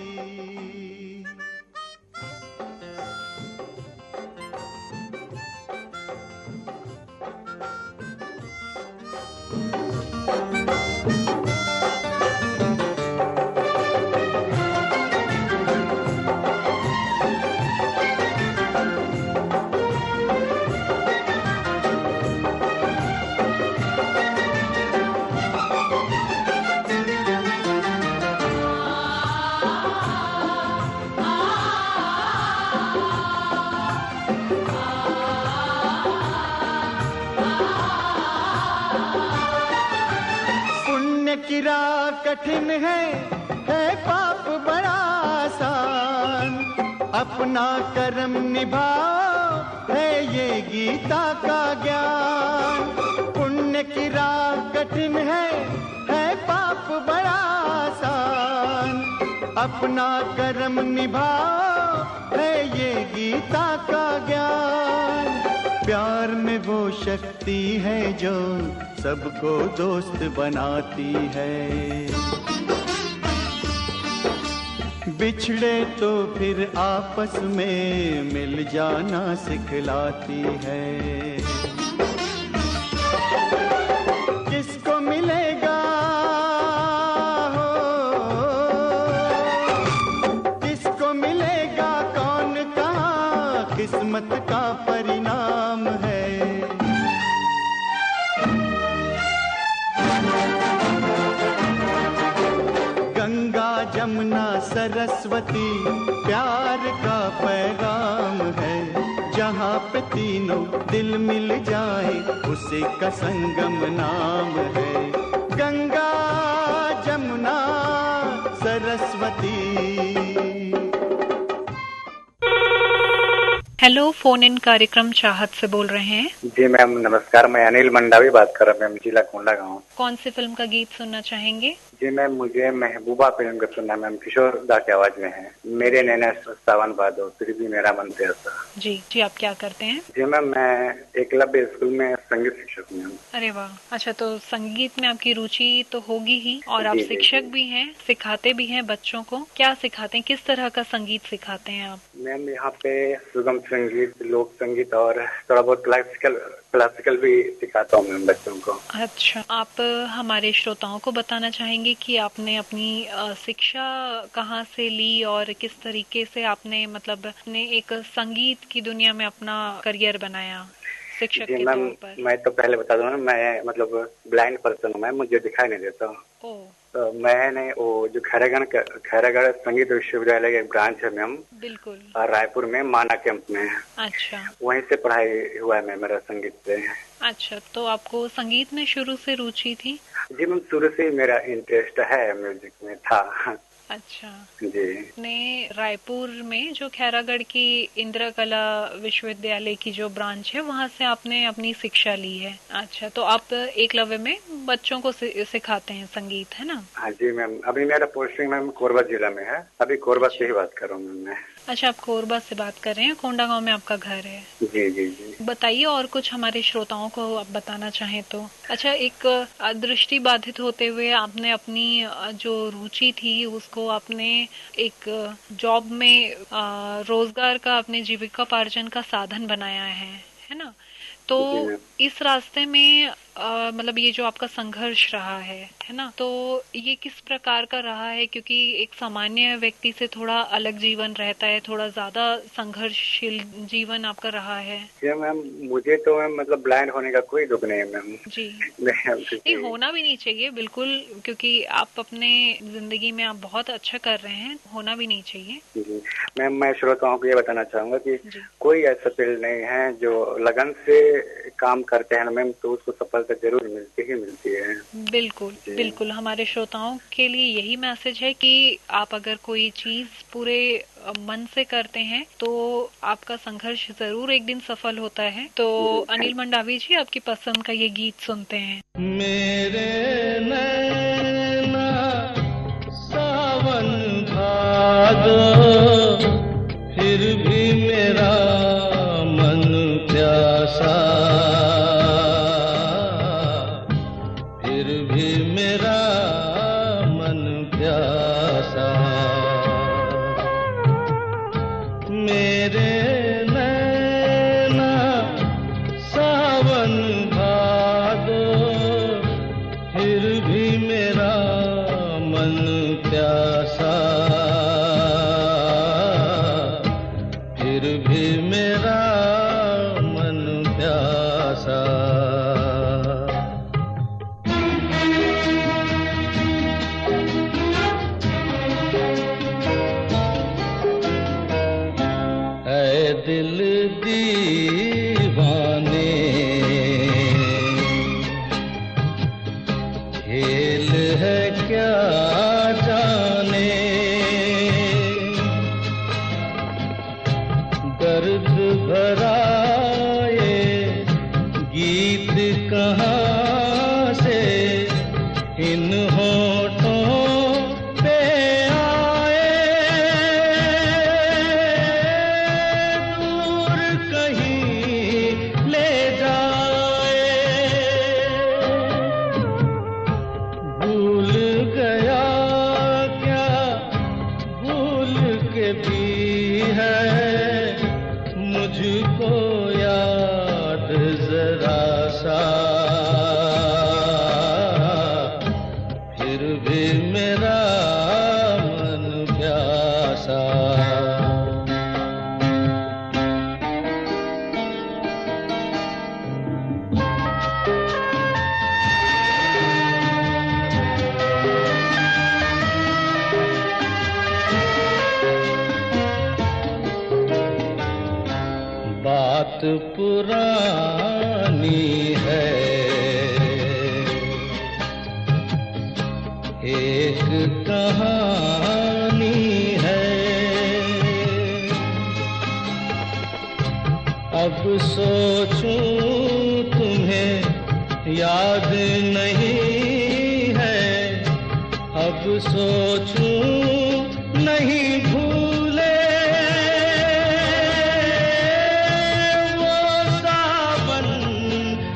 की राह कठिन है पाप बड़ा आसान, अपना कर्म निभाओ है ये गीता का ज्ञान। पुण्य की राह कठिन है पाप बड़ा आसान, अपना कर्म निभाओ है ये गीता का ज्ञान। प्यार में वो शक्ति है जो सबको दोस्त बनाती है, बिछड़े तो फिर आपस में मिल जाना सिखलाती है। जमुना सरस्वती प्यार का पैगाम है। जहाँ पे तीनों दिल मिल जाए उसी का संगम नाम है। Ganga Jamuna Saraswati. Hello, phone in कार्यक्रम चाहत से बोल रहे हैं। जी मैम नमस्कार, मैं अनिल मंडावी बात कर रहा हूँ मैम, जिला कोंडा गाँव। कौन सी फिल्म का गीत सुनना चाहेंगे? जी मैम मुझे महबूबा फिल्म का सुनना मैम, किशोर दा की आवाज में है। मेरे नैना सावन भादो फिर भी मेरा मन प्यासा। जी जी, आप क्या करते हैं? जी मैम मैं एकलव्य स्कूल में संगीत शिक्षक हूँ। अरे वाह, अच्छा, तो संगीत में आपकी रुचि तो होगी ही, और आप जी, जी, शिक्षक जी। भी हैं, सिखाते भी हैं बच्चों को। क्या सिखाते हैं, किस तरह का संगीत सिखाते हैं आप? मैम यहाँ पे सुगम संगीत, लोक संगीत और थोड़ा बहुत क्लासिकल भी सिखाता हूँ मैम बच्चों को। अच्छा, आप हमारे श्रोताओं को बताना चाहेंगे कि आपने अपनी शिक्षा कहाँ से ली और किस तरीके से आपने मतलब अपने एक संगीत की दुनिया में अपना करियर बनाया शिक्षक जी के मैम तौर पर? मैं तो पहले बता दूं ना, मैं मतलब ब्लाइंड पर्सन हूँ मैम, मुझे दिखाई नहीं देता। ओ, तो मैंने वो जो खैरागढ़ संगीत विश्वविद्यालय का एक ब्रांच है मैम, बिल्कुल। रायपुर में माना कैंप में, अच्छा वहीं से पढ़ाई हुआ है मैम मेरा संगीत से। अच्छा, तो आपको संगीत में शुरू से रुचि थी? जी मैम शुरू से ही मेरा इंटरेस्ट है, म्यूजिक में था। अच्छा, जी ने रायपुर में जो खैरागढ़ की इंदिरा कला विश्वविद्यालय की जो ब्रांच है वहाँ से आपने अपनी शिक्षा ली है। अच्छा, तो आप एकलव्य में बच्चों को सिखाते हैं संगीत, है ना? हाँ जी मैम, अभी मेरा पोस्टिंग मैम कोरबा जिला में है, अभी कोरबा से ही बात कर रहा हूँ मैं। अच्छा, आप कोरबा से बात कर रहे हैं, कोंडा गांव में आपका घर है। जी जी जी बताइए और कुछ हमारे श्रोताओं को आप बताना चाहें तो। अच्छा, एक दृष्टि बाधित होते हुए आपने अपनी जो रुचि थी उसको आपने एक जॉब में रोजगार का, अपने जीविकोपार्जन का साधन बनाया है ना? तो इस रास्ते में मतलब ये जो आपका संघर्ष रहा है ना, तो ये किस प्रकार का रहा है? क्योंकि एक सामान्य व्यक्ति से थोड़ा अलग जीवन रहता है, थोड़ा ज्यादा संघर्षशील जीवन आपका रहा है। जी मैम मुझे तो मैम मतलब ब्लाइंड होने का कोई दुख नहीं है मैम। जी नहीं, होना भी नहीं चाहिए बिल्कुल, क्योंकि आप अपने जिंदगी में आप बहुत अच्छा कर रहे हैं, होना भी नहीं चाहिए। जी मैम, मैं श्रोताओं को ये बताना चाहूंगा कि कोई ऐसा फील्ड नहीं है जो लगन से काम करते हैं मैम तो उसको सफलता जरूर मिलती है। बिल्कुल बिल्कुल, हमारे श्रोताओं के लिए यही मैसेज है कि आप अगर कोई चीज पूरे मन से करते हैं तो आपका संघर्ष जरूर एक दिन सफल होता है। तो अनिल मंडावी जी, आपकी पसंद का ये गीत सुनते हैं। मेरे नैना सावन भादो फिर भी मेरा मन प्यासा, फिर भी मेरा मन प्यासा। मेरे नैना सावन भादो फिर भी मेरा मन प्यासा, फिर भी मेरा मन प्यासा। ऐ दिल दीवाने खेल है क्या जाने, दर्द भरा ये गीत कहाँ से इन होठों पे आए, दूर कहीं ले जाए। भूल गया क्या भूल के भी है मुझको याद जरा सा, फिर भी मेरा मन प्यासा। बात पुरानी है, एक कहानी है। अब सोचूं तुम्हें याद नहीं है, अब सोचूं नहीं भूले वो सावन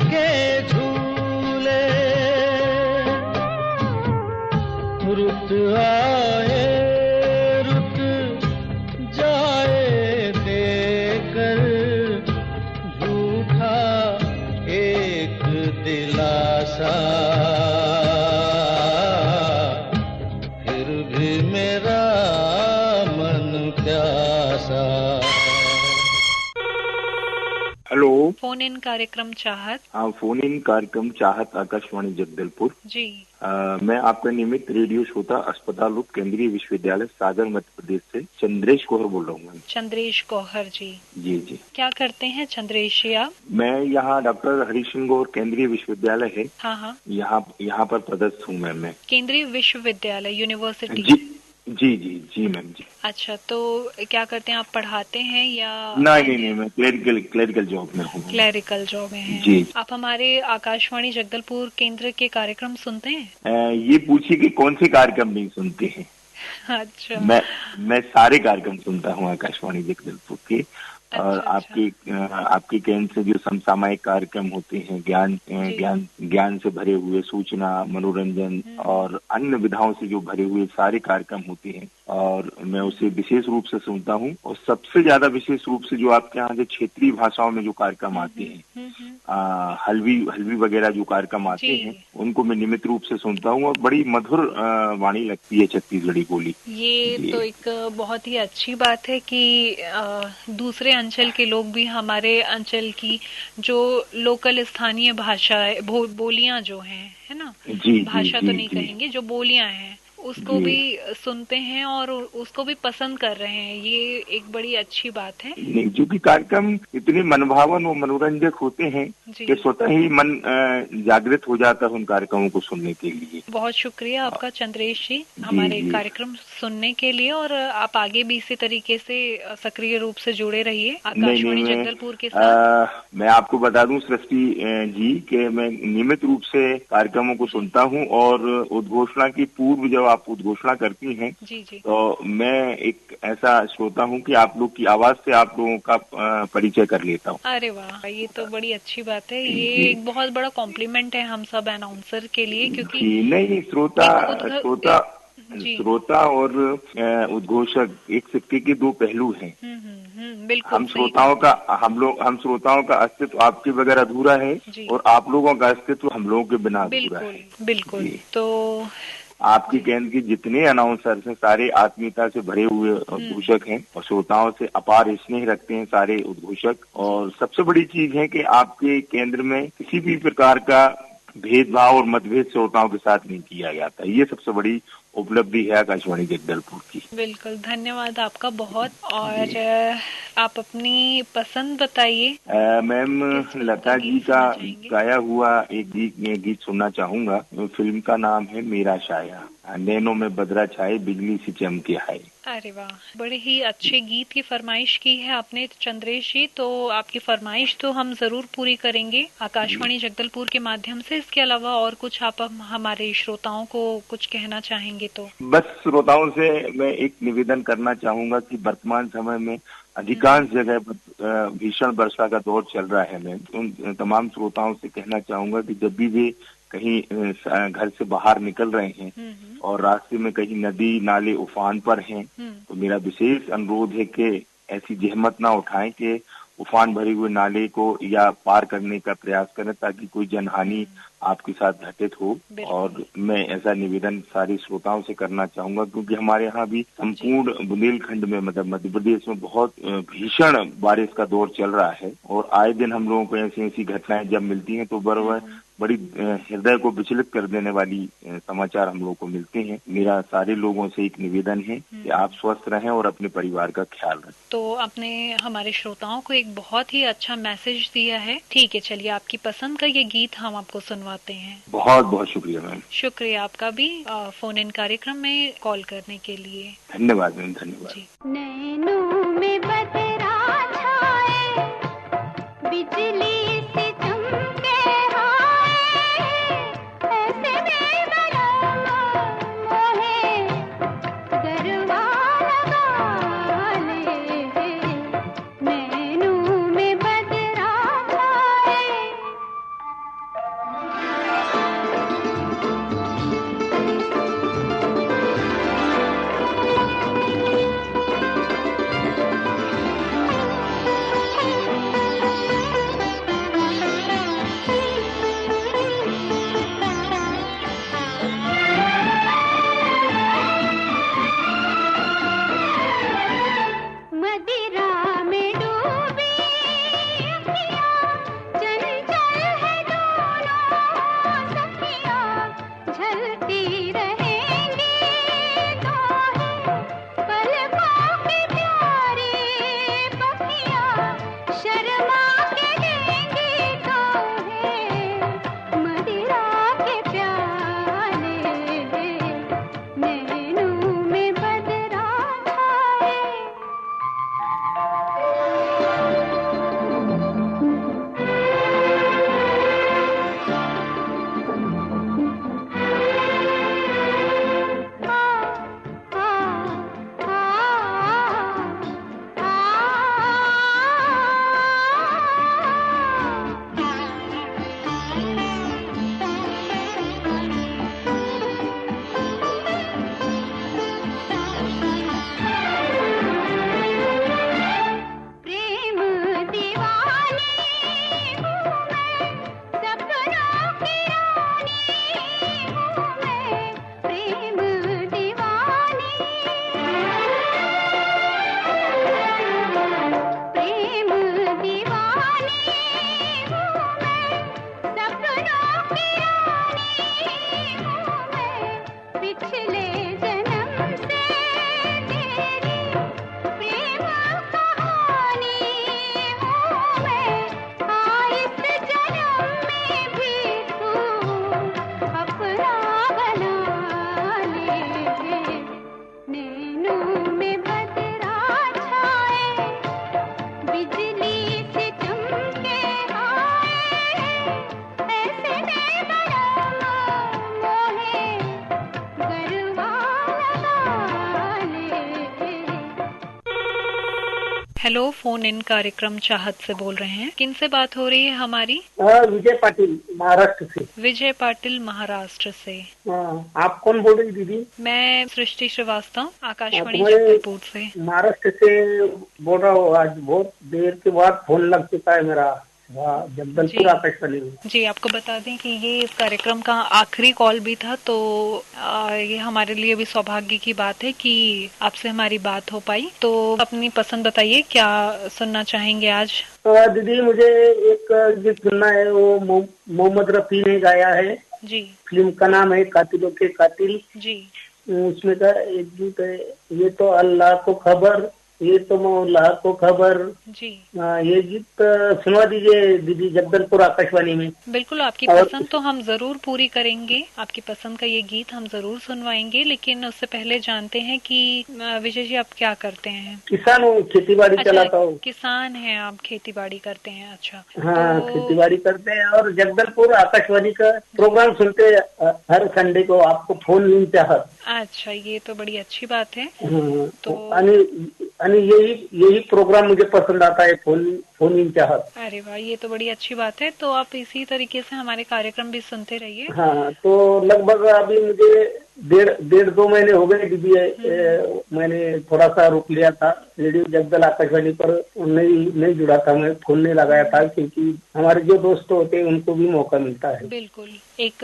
के झूले। रुत आए रुत जाए देकर झूठा एक दिलासा, फिर भी मेरा मन प्यासा। हेलो, फोन इन कार्यक्रम चाहत। हाँ, फोन इन कार्यक्रम चाहत आकाशवाणी जगदलपुर। जी। मैं आपका नियमित रेडियो श्रोता अस्पताल रूप केंद्रीय विश्वविद्यालय सागर मध्य प्रदेश से चंद्रेश कौहर बोल रहा हूँ। चंद्रेश कौहर जी। जी जी। क्या करते हैं चंद्रेश जी आप? मैं यहाँ डॉक्टर हरीश सिंह गौर केंद्रीय विश्वविद्यालय है, हाँ हाँ, यहाँ पर पदस्थ हूँ मैम मैं। केंद्रीय विश्वविद्यालय यूनिवर्सिटी? जी जी जी मैम जी। अच्छा, तो क्या करते हैं आप, पढ़ाते हैं या? नहीं, मैं क्लेरिकल जॉब में हूँ। क्लेरिकल जॉब में हैं जी। आप हमारे आकाशवाणी जगदलपुर केंद्र के कार्यक्रम सुनते हैं? ये पूछिए कि कौन से कार्यक्रम नहीं सुनते हैं। अच्छा। मैं सारे कार्यक्रम सुनता हूँ आकाशवाणी जगदलपुर के। और आपके केंद्र से जो समसामयिक कार्यक्रम होते हैं, ज्ञान से भरे हुए, सूचना, मनोरंजन और अन्य विधाओं से जो भरे हुए सारे कार्यक्रम होते हैं, और मैं उसे विशेष रूप से सुनता हूँ। और सबसे ज्यादा विशेष रूप से जो आपके यहाँ जो क्षेत्रीय भाषाओं में जो कार्यक्रम आते हैं, हलवी वगैरह जो कार्यक्रम आते हैं, उनको मैं नियमित रूप से सुनता हूँ और बड़ी मधुर वाणी लगती है छत्तीसगढ़ी बोली। ये तो एक बहुत ही अच्छी बात है कि दूसरे अंचल के लोग भी हमारे अंचल की जो लोकल स्थानीय भाषा बोलियां जो हैं, है ना, भाषा तो नहीं कहेंगे, जो बोलियां हैं उसको भी सुनते हैं और उसको भी पसंद कर रहे हैं। ये एक बड़ी अच्छी बात है। जो कि कार्यक्रम इतने मनभावन और मनोरंजक होते हैं कि स्वतः ही मन जागृत हो जाता है उन कार्यक्रमों को सुनने के लिए। बहुत शुक्रिया आपका चंद्रेश जी, हमारे कार्यक्रम सुनने के लिए। और आप आगे भी इसी तरीके से सक्रिय रूप से जुड़े रहिए आकाशवाणी जगदलपुर के साथ। मैं आपको बता दूं सृष्टि जी कि मैं नियमित रूप से कार्यक्रमों को सुनता हूं, और उद्घोषणा की पूर्व जब आप उद्घोषणा करती हैं, तो मैं एक ऐसा श्रोता हूं कि आप लोग की आवाज से आप लोगों का परिचय कर लेता हूं। अरे वाह, ये तो बड़ी अच्छी बात है। ये एक बहुत बड़ा कॉम्प्लीमेंट है हम सब अनाउंसर के लिए, क्योंकि नहीं, श्रोता और उद्घोषक एक सिक्के के दो पहलू हैं। बिल्कुल। हम श्रोताओं का अस्तित्व आपके बगैर अधूरा है, और आप लोगों का अस्तित्व हम लोगों के बिना अधूरा है। बिल्कुल। तो आपके केंद्र के जितने अनाउंसर हैं सारे आत्मीयता से भरे हुए उद्घोषक हैं, और श्रोताओं से अपार स्नेह रखते हैं सारे उद्घोषक। और सबसे बड़ी चीज है कि आपके केंद्र में किसी भी प्रकार का भेदभाव और मतभेद श्रोताओं के साथ नहीं किया जाता। ये सबसे बड़ी उपलब्धि है आकाशवाणी जगदलपुर की। बिल्कुल, धन्यवाद आपका बहुत। और आप अपनी पसंद बताइए। मैम, लता जी का गाया हुआ एक गीत सुनना चाहूंगा। फिल्म का नाम है मेरा शाया, नैनों में बदरा छाए बिजली सी चमके हाय। अरे वाह, बड़े ही अच्छे गीत की फरमाइश की है आपने चंद्रेश जी। तो आपकी फरमाइश तो हम जरूर पूरी करेंगे आकाशवाणी जगदलपुर के माध्यम से। इसके अलावा और कुछ आप हमारे श्रोताओं को कुछ कहना चाहेंगे तो? बस श्रोताओं से मैं एक निवेदन करना चाहूंगा कि वर्तमान समय में अधिकांश जगह भीषण वर्षा का दौर चल रहा है। मैं उन तमाम श्रोताओं से कहना चाहूंगा कि जब भी वे कहीं घर से बाहर निकल रहे हैं और रास्ते में कहीं नदी नाले उफान पर हैं, तो मेरा विशेष अनुरोध है कि ऐसी जहमत ना उठाएं कि उफान भरे हुए नाले को या पार करने का प्रयास करें, ताकि कोई जनहानि आपके साथ घटित हो। और मैं ऐसा निवेदन सारे श्रोताओं से करना चाहूंगा, क्योंकि हमारे यहाँ भी संपूर्ण बुंदेलखंड में, मतलब मध्य प्रदेश में बहुत भीषण बारिश का दौर चल रहा है, और आए दिन हम लोगों को ऐसी घटनाएं जब मिलती हैं तो बड़ी हृदय को विचलित कर देने वाली समाचार हम लोग को मिलते हैं। मेरा सारे लोगों से एक निवेदन है कि आप स्वस्थ रहें और अपने परिवार का ख्याल रखें। तो आपने हमारे श्रोताओं को एक बहुत ही अच्छा मैसेज दिया है। ठीक है, चलिए आपकी पसंद का ये गीत हम आपको सुनवाते हैं। बहुत बहुत शुक्रिया मैम। शुक्रिया आपका भी फोन इन कार्यक्रम में कॉल करने के लिए। धन्यवाद मैम, धन्यवाद। नैनों में बदरा छाए, बिजली से चमके हाय, ऐसे में बड़ा मोहे गरबा लगा ले। नैनों में बदरा छाए, मदिरा में डूबी अखियाँ, चंचल है दोनों सखियाँ, झलती रहेंगी दोहें पलकों की प्यारी पखियाँ, शर्मा के देंगी तोहें मदिरा के प्याले। नैनों में बदरा छाए, प्रेम दीवानी हूँ मैं, सपनों की रानी हूँ मैं, प्रेम दीवानी। प्रेम दीवानी हूँ मैं, सपनों की रानी हूँ मैं, पिछले जन्म से तेरी प्रेम कहानी हूँ मैं, इस जन्म में भी तू अपना बना ले। नैनों में बदरा छाए, बिजली से चमके हाय, ऐसे में बड़ा मोहे गरबा लगा ले। हेलो, फोन इन कार्यक्रम चाहत से बोल रहे हैं। किन से बात हो रही है हमारी? विजय पाटिल, महाराष्ट्र से। विजय पाटिल, महाराष्ट्र से। आप कौन बोल रही दीदी? मैं सृष्टि श्रीवास्तव, आकाशवाणी तुम्हारे- जबलपुर से। महाराष्ट्र से बोल रहा हूँ। आज बहुत देर के बाद फोन लग चुका है मेरा, जगदलपुर जी। आकाशवाणी में। जी, आपको बता दें कि ये इस कार्यक्रम का आखिरी कॉल भी था, तो ये हमारे लिए भी सौभाग्य की बात है कि आपसे हमारी बात हो पाई। तो अपनी पसंद बताइए, क्या सुनना चाहेंगे आज? दीदी मुझे एक गीत सुनना है, वो मोहम्मद रफी ने गाया है। जी फिल्म का नाम है कातिलों के कातिल। जी। उसमें का एक गीत है, ये तो अल्लाह को खबर, ये तो मौला को खबर। जी ये गीत सुनवा दीजिए दीदी, जगदलपुर आकाशवाणी में। बिल्कुल, आपकी और- पसंद तो हम जरूर पूरी करेंगे। आपकी पसंद का ये गीत हम जरूर सुनवाएंगे, लेकिन उससे पहले जानते हैं कि विजय जी आप क्या करते हैं? किसान हूँ, खेती बाड़ी चलाता हूँ। किसान हैं आप, खेती बाड़ी करते हैं। अच्छा, हाँ, तो- खेती बाड़ी करते हैं और जगदलपुर आकाशवाणी का प्रोग्राम सुनते हैं हर संडे को। आपको फोन इन चाहत। अच्छा, ये तो बड़ी अच्छी बात है। तो यही प्रोग्राम मुझे पसंद आता है, फोन इन चाहत। अरे वाह, ये तो बड़ी अच्छी बात है। तो आप इसी तरीके से हमारे कार्यक्रम भी सुनते रहिए। हाँ, तो लगभग अभी मुझे डेढ़ 2 महीने हो गए दीदी। मैंने थोड़ा सा रुक लिया था, रेडियो जगदल आकाशवाणी पर नहीं जुड़ा था, मैं फोन नहीं लगाया था, क्योंकि हमारे जो दोस्त होते हैं उनको भी मौका मिलता है। बिल्कुल, एक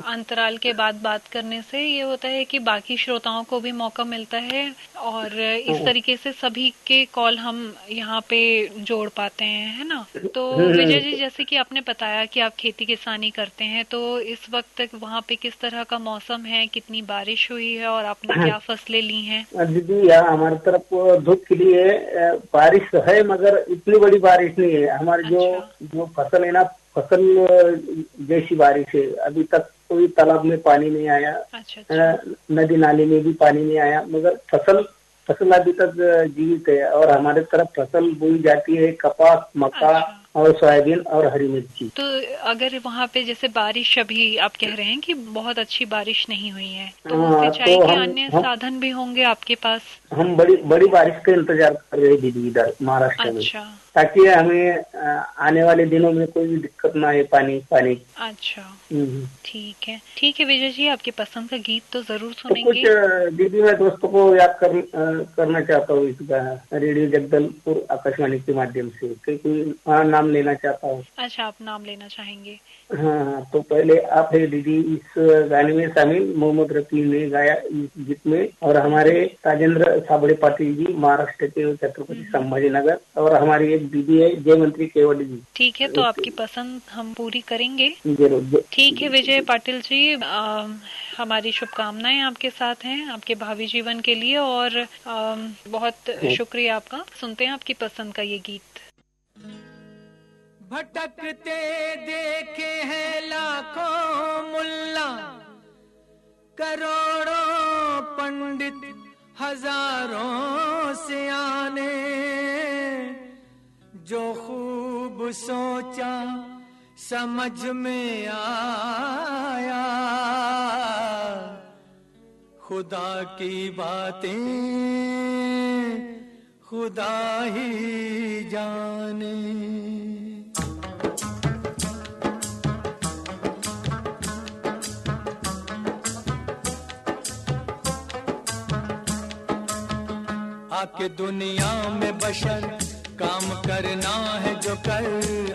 अंतराल के बाद बात करने से ये होता है कि बाकी श्रोताओं को भी मौका मिलता है, और इस तरीके से सभी के कॉल हम यहाँ पे जोड़ पाते हैं, है ना। तो विजय जी, जैसे कि आपने बताया कि आप खेती किसानी करते हैं, तो इस वक्त तक वहाँ पे किस तरह का मौसम है, कितनी बारिश हुई है और आपने क्या फसलें ली हैं? दीदी यहाँ हमारी तरफ धूप खिली है, बारिश है मगर इतनी बड़ी बारिश नहीं है। हमारे जो फसल है ना, फसल जैसी बारिश है। अभी तक कोई तालाब में पानी नहीं आया, नदी नाले में भी पानी नहीं आया, मगर फसल अभी तक जीवित है। और हमारे तरफ फसल बोई जाती है कपास, मक्का और सोयाबीन और हरी मिर्ची। तो अगर वहाँ पे जैसे बारिश, अभी आप कह रहे हैं कि बहुत अच्छी बारिश नहीं हुई है, तो सिंचाई के अन्य साधन भी होंगे आपके पास? हम बड़ी बारिश का इंतजार कर रहे हैं दीदी इधर महाराष्ट्र में, ताकि हमें आने वाले दिनों में कोई भी दिक्कत ना आए पानी। अच्छा, ठीक है विजय जी, आपके पसंद का गीत तो जरूर सुनेंगे। कुछ दीदी मैं दोस्तों को याद करना चाहता हूँ इसका रेडियो जगदलपुर आकाशवाणी के माध्यम से, कोई नाम लेना चाहता हूँ। अच्छा, आप नाम लेना चाहेंगे? हाँ, तो पहले आप है दीदी इस गाने में शामिल, मोहम्मद रफी ने गाया इस गीत में, और हमारे राजेंद्र साबड़े पाटिल जी महाराष्ट्र के छत्रपति संभाजी नगर, और हमारी एक दीदी है जयमंत्री केवड़ी जी। ठीक है, तो आपकी पसंद हम पूरी करेंगे। जरूर। ठीक है विजय पाटिल जी, हमारी शुभकामनाएं आपके साथ हैं, आपके भावी जीवन के लिए, और बहुत शुक्रिया आपका। सुनते हैं आपकी पसंद का ये गीत। भटकते देखे हैं लाखों मुल्ला, करोड़ों पंडित, हजारों सियाने, जो खूब सोचा समझ में आया, खुदा की बातें खुदा ही जाने। आके दुनिया में बशर काम करना है जो कर,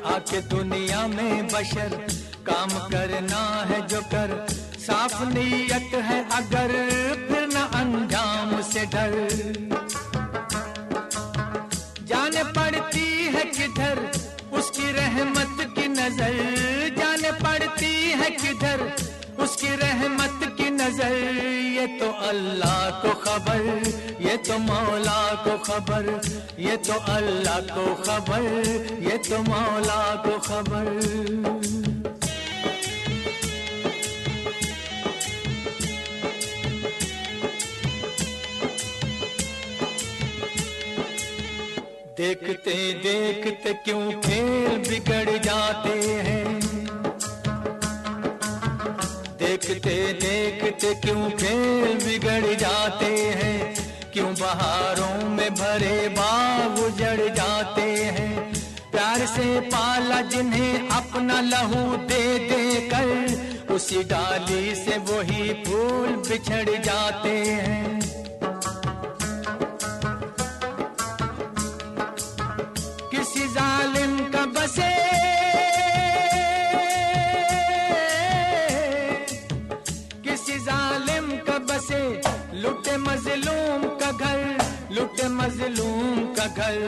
आके दुनिया में बशर काम करना है जो कर, साफ नीयत है अगर फिर न अंजाम से डर। जाने पड़ती है किधर उसकी रहमत की नजर, जाने पड़ती है किधर उसकी रहमत की नजर, ये तो अल्लाह को खबर, ये तो मौला को खबर, ये तो अल्लाह को खबर, ये तो मौला को खबर। देखते देखते क्यों खेल बिगड़ जाते हैं, देखते देखते क्यों खेल बिगड़ जाते हैं, क्यों बहारों में भरे बाग उजड़ जाते हैं। प्यार से पाला जिन्हें अपना लहू दे दे कर, उसी डाली से वही फूल बिछड़ जाते हैं। किसी जालिम का बसे, किसी जालिम का बसे, लुटे मजलूम का घर, लुटे मजलूम का घर,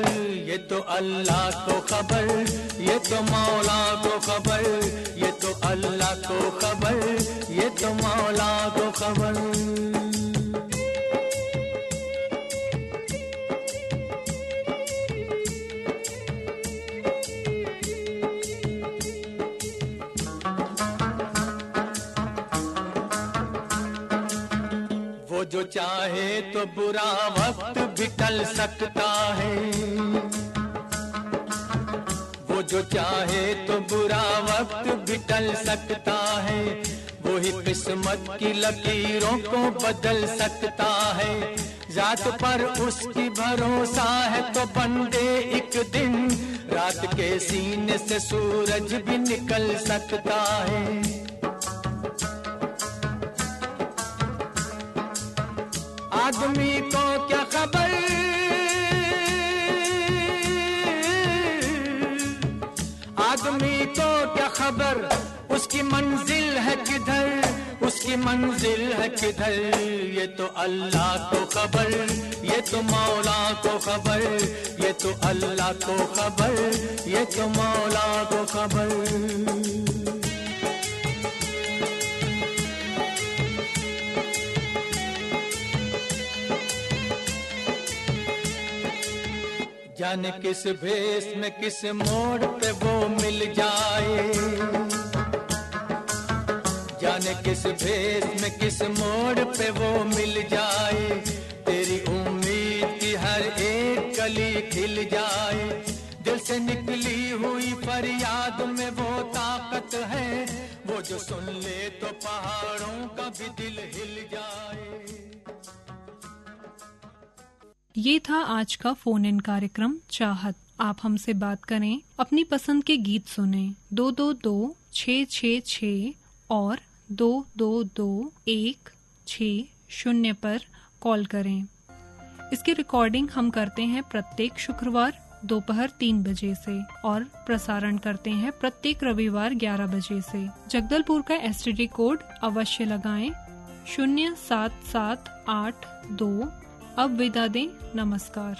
ये तो अल्लाह को खबर, ये तो मौला को खबर, ये तो अल्लाह को खबर, ये तो मौला को खबर। जो चाहे तो बुरा वक्त भी टल सकता है, वो जो चाहे तो बुरा वक्त भी टल सकता है, वो ही किस्मत की लकीरों को बदल सकता है। जात पर उसकी भरोसा है तो बंदे एक दिन रात के सीने से सूरज भी निकल सकता है। आदमी को क्या खबर, आदमी को क्या खबर उसकी मंजिल है किधर, उसकी मंजिल है किधर, ये तो अल्लाह को खबर, ये तो मौला को खबर, ये तो अल्लाह को खबर, ये तो मौला को खबर। जाने किस भेष में किस मोड़ पे वो मिल जाए, जाने किस भेष में किस मोड़ पे वो मिल जाए, तेरी उम्मीद की हर एक कली खिल जाए, दिल से निकली हुई फरियाद में वो ताकत है, वो जो सुन ले तो पहाड़ों का भी दिल हिल जाए। ये था आज का फोन इन कार्यक्रम चाहत। आप हमसे बात करें, अपनी पसंद के गीत सुनें 222-666 और 222-160 पर कॉल करें। इसकी रिकॉर्डिंग हम करते हैं प्रत्येक शुक्रवार दोपहर 3 बजे से और प्रसारण करते हैं प्रत्येक रविवार 11 बजे से। जगदलपुर का STD कोड अवश्य लगाएं 07782। अब विदा दें, नमस्कार।